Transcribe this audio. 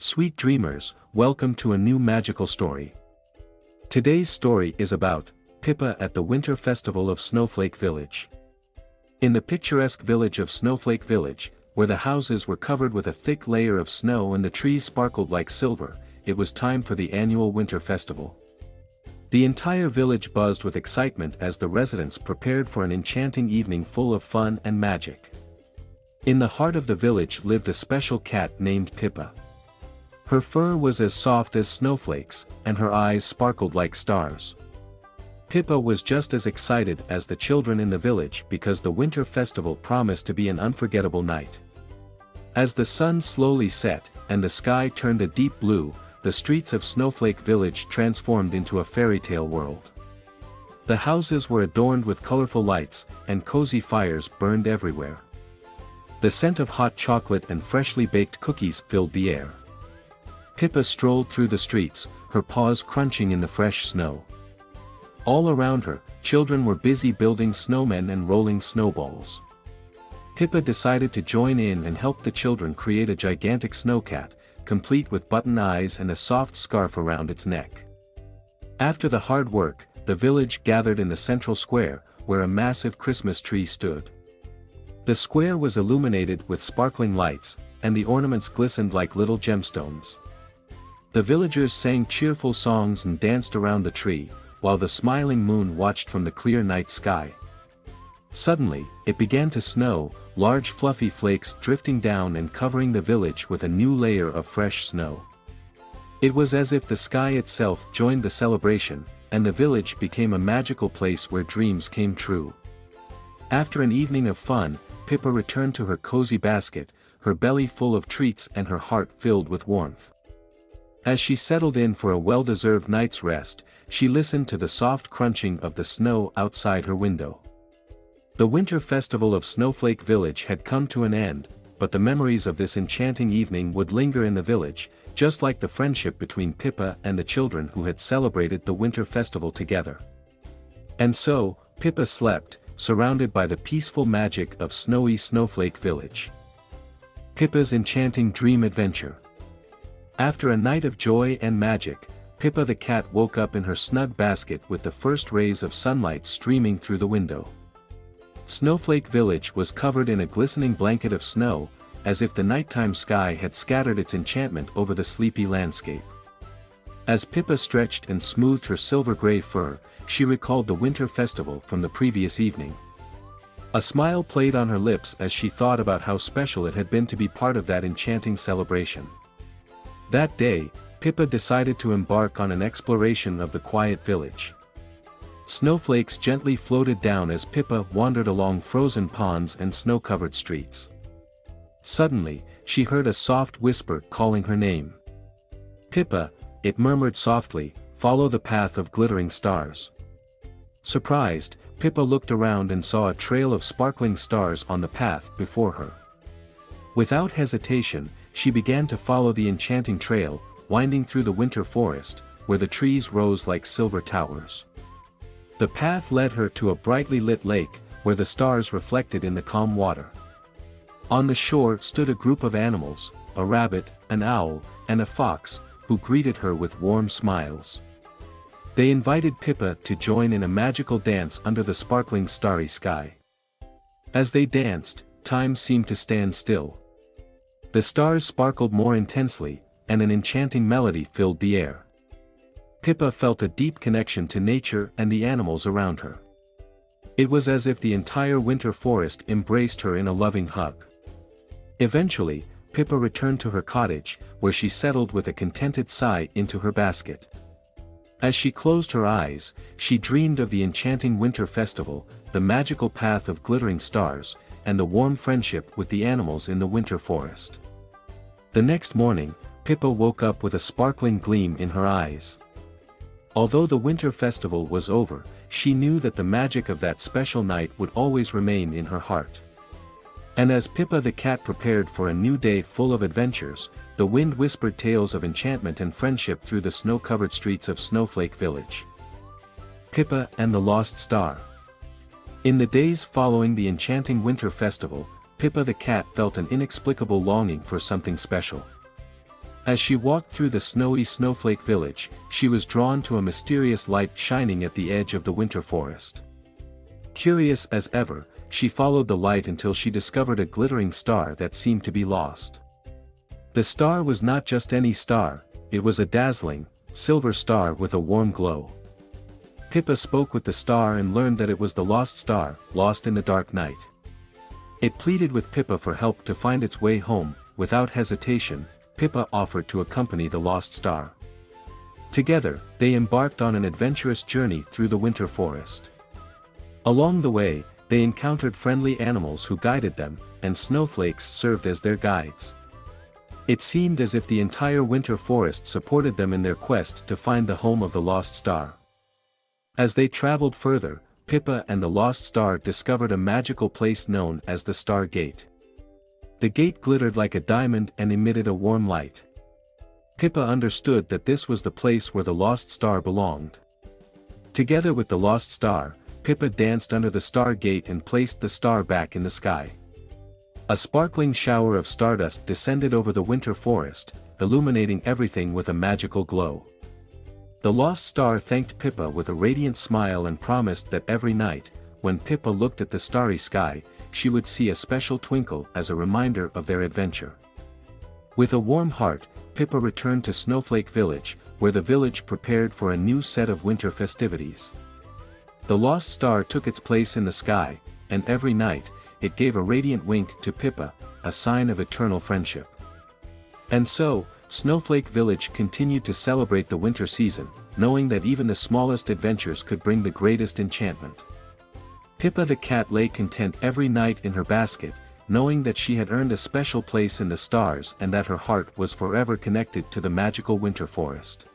Sweet dreamers, welcome to a new magical story. Today's story is about Pippa at the Winter Festival of Snowflake Village. In the picturesque village of Snowflake Village, where the houses were covered with a thick layer of snow and the trees sparkled like silver, it was time for the annual Winter Festival. The entire village buzzed with excitement as the residents prepared for an enchanting evening full of fun and magic. In the heart of the village lived a special cat named Pippa. Her fur was as soft as snowflakes, and her eyes sparkled like stars. Pippa was just as excited as the children in the village because the winter festival promised to be an unforgettable night. As the sun slowly set, and the sky turned a deep blue, the streets of Snowflake Village transformed into a fairy tale world. The houses were adorned with colorful lights, and cozy fires burned everywhere. The scent of hot chocolate and freshly baked cookies filled the air. Pippa strolled through the streets, her paws crunching in the fresh snow. All around her, children were busy building snowmen and rolling snowballs. Pippa decided to join in and help the children create a gigantic snowcat, complete with button eyes and a soft scarf around its neck. After the hard work, the village gathered in the central square, where a massive Christmas tree stood. The square was illuminated with sparkling lights, and the ornaments glistened like little gemstones. The villagers sang cheerful songs and danced around the tree, while the smiling moon watched from the clear night sky. Suddenly, it began to snow, large fluffy flakes drifting down and covering the village with a new layer of fresh snow. It was as if the sky itself joined the celebration, and the village became a magical place where dreams came true. After an evening of fun, Pippa returned to her cozy basket, her belly full of treats and her heart filled with warmth. As she settled in for a well-deserved night's rest, she listened to the soft crunching of the snow outside her window. The winter festival of Snowflake Village had come to an end, but the memories of this enchanting evening would linger in the village, just like the friendship between Pippa and the children who had celebrated the winter festival together. And so, Pippa slept, surrounded by the peaceful magic of snowy Snowflake Village. Pippa's enchanting dream adventure. After a night of joy and magic, Pippa the cat woke up in her snug basket with the first rays of sunlight streaming through the window. Snowflake Village was covered in a glistening blanket of snow, as if the nighttime sky had scattered its enchantment over the sleepy landscape. As Pippa stretched and smoothed her silver-gray fur, she recalled the winter festival from the previous evening. A smile played on her lips as she thought about how special it had been to be part of that enchanting celebration. That day, Pippa decided to embark on an exploration of the quiet village. Snowflakes gently floated down as Pippa wandered along frozen ponds and snow-covered streets. Suddenly, she heard a soft whisper calling her name. "Pippa," it murmured softly, "follow the path of glittering stars." Surprised, Pippa looked around and saw a trail of sparkling stars on the path before her. Without hesitation, she began to follow the enchanting trail, winding through the winter forest, where the trees rose like silver towers. The path led her to a brightly lit lake, where the stars reflected in the calm water. On the shore stood a group of animals, a rabbit, an owl, and a fox, who greeted her with warm smiles. They invited Pippa to join in a magical dance under the sparkling starry sky. As they danced, time seemed to stand still. The stars sparkled more intensely, and an enchanting melody filled the air. Pippa felt a deep connection to nature and the animals around her. It was as if the entire winter forest embraced her in a loving hug. Eventually, Pippa returned to her cottage, where she settled with a contented sigh into her basket. As she closed her eyes, she dreamed of the enchanting winter festival, the magical path of glittering stars, and the warm friendship with the animals in the winter forest. The next morning, Pippa woke up with a sparkling gleam in her eyes. Although the winter festival was over, she knew that the magic of that special night would always remain in her heart. And as Pippa the cat prepared for a new day full of adventures, the wind whispered tales of enchantment and friendship through the snow-covered streets of Snowflake Village. Pippa and the Lost Star. In the days following the enchanting winter festival, Pippa the cat felt an inexplicable longing for something special. As she walked through the snowy Snowflake Village, she was drawn to a mysterious light shining at the edge of the winter forest. Curious as ever, she followed the light until she discovered a glittering star that seemed to be lost. The star was not just any star, it was a dazzling, silver star with a warm glow. Pippa spoke with the star and learned that it was the lost star, lost in the dark night. It pleaded with Pippa for help to find its way home. Without hesitation, Pippa offered to accompany the lost star. Together, they embarked on an adventurous journey through the winter forest. Along the way, they encountered friendly animals who guided them, and snowflakes served as their guides. It seemed as if the entire winter forest supported them in their quest to find the home of the lost star. As they traveled further, Pippa and the lost star discovered a magical place known as the Star Gate. The gate glittered like a diamond and emitted a warm light. Pippa understood that this was the place where the lost star belonged. Together with the lost star, Pippa danced under the Star Gate and placed the star back in the sky. A sparkling shower of stardust descended over the winter forest, illuminating everything with a magical glow. The lost star thanked Pippa with a radiant smile and promised that every night, when Pippa looked at the starry sky, she would see a special twinkle as a reminder of their adventure. With a warm heart, Pippa returned to Snowflake Village, where the village prepared for a new set of winter festivities. The lost star took its place in the sky, and every night, it gave a radiant wink to Pippa, a sign of eternal friendship. And so, Snowflake Village continued to celebrate the winter season, knowing that even the smallest adventures could bring the greatest enchantment. Pippa the cat lay content every night in her basket, knowing that she had earned a special place in the stars and that her heart was forever connected to the magical winter forest.